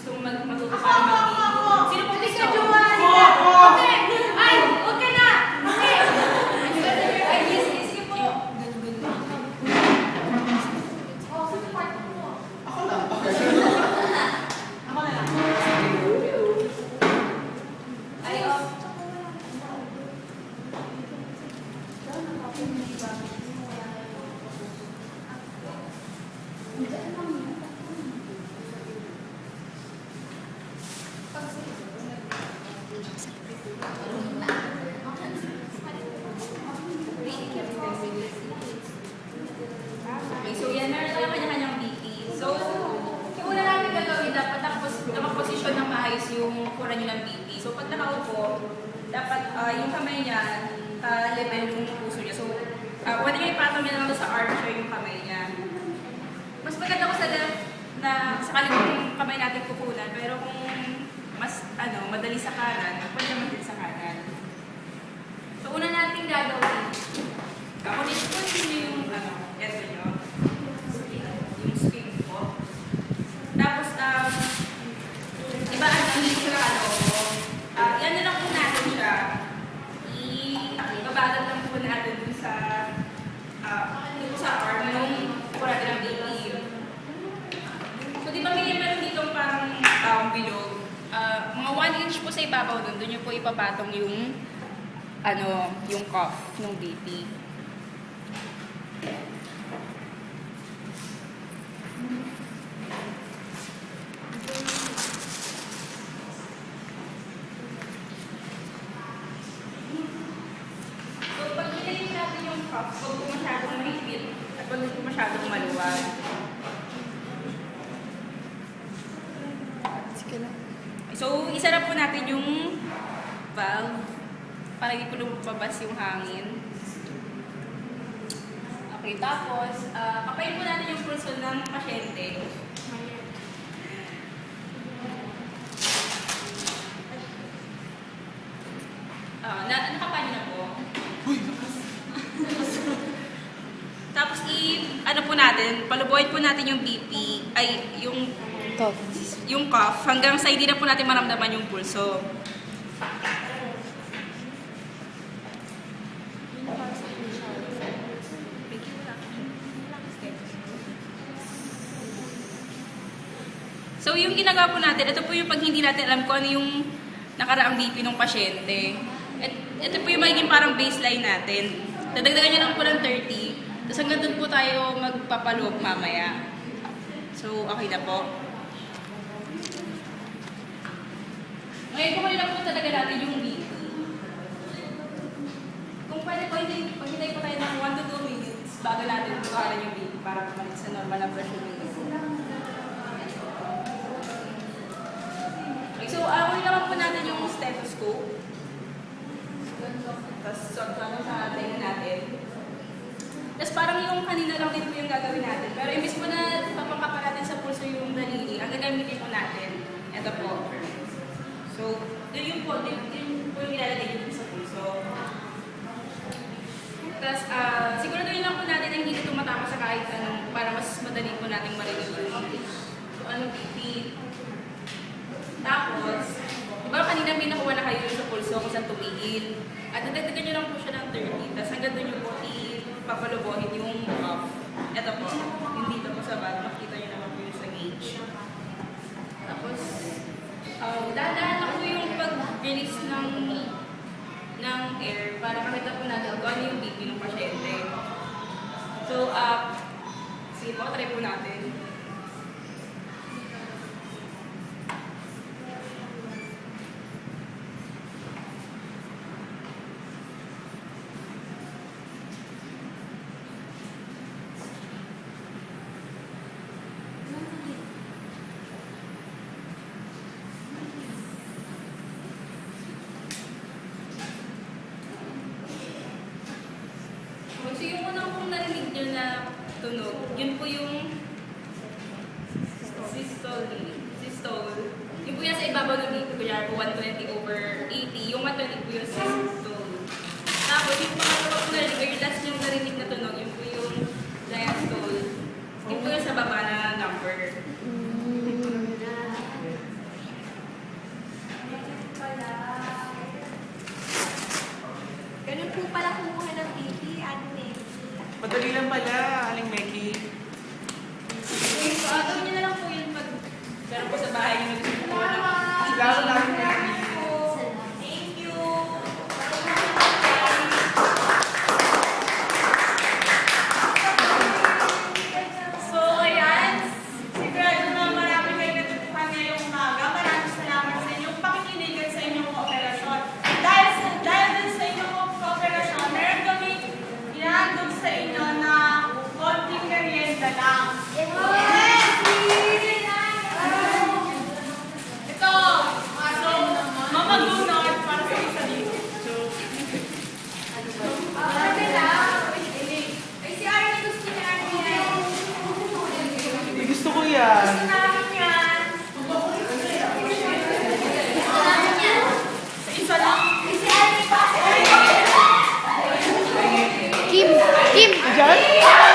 Gusto mong matuto para mag-BP? Sino po gusto? Okay! Ay! Huwag ka na! Okay! Ay, sige po. Oh, sino part mo? Ako lang. Ako na lang. Ay, oh. Okay, so yan, meron tayo kanya-kanyang BP. So, yung una namin gagawin, dapat nakaposisyon ng maayos yung kura nyo ng BP. So, pag nakaupo, dapat yung kamay niya, level yung puso niya. So, pwede nyo ipatong niya lang sa arm siya yung kamay niya. Mas maganda ko sa left na sa kalimutan kamay natin kukunan, pero kung mas madali sa kanan, pwede naman din sa kanan. So, una natin gagawin, kunin nyo yung eto nyo. Yung swing po. Tapos, iba hindi siya yan na lang po natin siya. Ibabalat lang po natin dun sa arm yung kura ng baby. So, di ba meron dito parang bilog? Mga 1 inch po sa ibabaw dun nyo po ipapatong yung yung cuff ng BP. Huwag po masyadong mahigit at huwag po masyadong maluwag. So, isa na po natin yung valve para hindi po lumabas yung hangin. Okay, tapos, kapayin po natin yung pulso ng pasyente. Nakapain na po. Tapos po natin, palubuhin po natin yung BP, ay yung cough, hanggang sa hindi na po natin maramdaman yung pulso. So yung ginagawa po natin, ito po yung pag hindi natin alam kung ano yung nakaraang BP ng pasyente. Ito po yung magiging parang baseline natin. Dadagdagan nyo lang po ng 30. Tapos hanggang doon po tayo magpapaloob mamaya. So, okay na po. Ngayon, kukunin lang po talaga natin yung BP. Kung pwede po, paghintay po tayo ng 1 to 2 minutes bago natin tukaran yung BP para pumalik sa normal na pressure ng BP. Okay, so, kunin naman po natin yung stethoscope. Tapos, sa tingin natin. Tapos parang yung kanina lang din po yung gagawin natin. Pero imbis po na papangkapa natin sa pulso yung daliri, ang gagamitin po natin, ito po. So, yun po yung ilalagay dito sa pulso. Tapos, siguraduhin lang po natin na hindi ito tumatama sa kahit anong, para mas madali po natin marinig yung anong BP. Tapos, diba kanina may nakuha na kayo sa pulso kung saan tumigil. At nadagdagan nyo lang po siya ng 30. Tapos hanggang doon nyo po papalubuhin yung cuff. Ito po, yung dito po sa bag, makita nyo naman po yung sa gauge. Tapos, dahan-dahan lang po yung pag-release ng air para makita po natin kung ano yung BP ng pasyente. So, sige po, try po natin. So yung unang kong narinig nyo na tunog, yun po yung systole. Yun po yan sa ibabaw ng dito, kunyari po 120/80. Yung 120 po yung systole. Tapos yung pangalawa kong narinig, yung last yung narinig na tunog, yun po yung diastole. Yun po yung sa baba na number. yan. Gusto namin yan. Gusto namin yan. Isa lang. Si Annie pa. Kim! Kim! Diyan?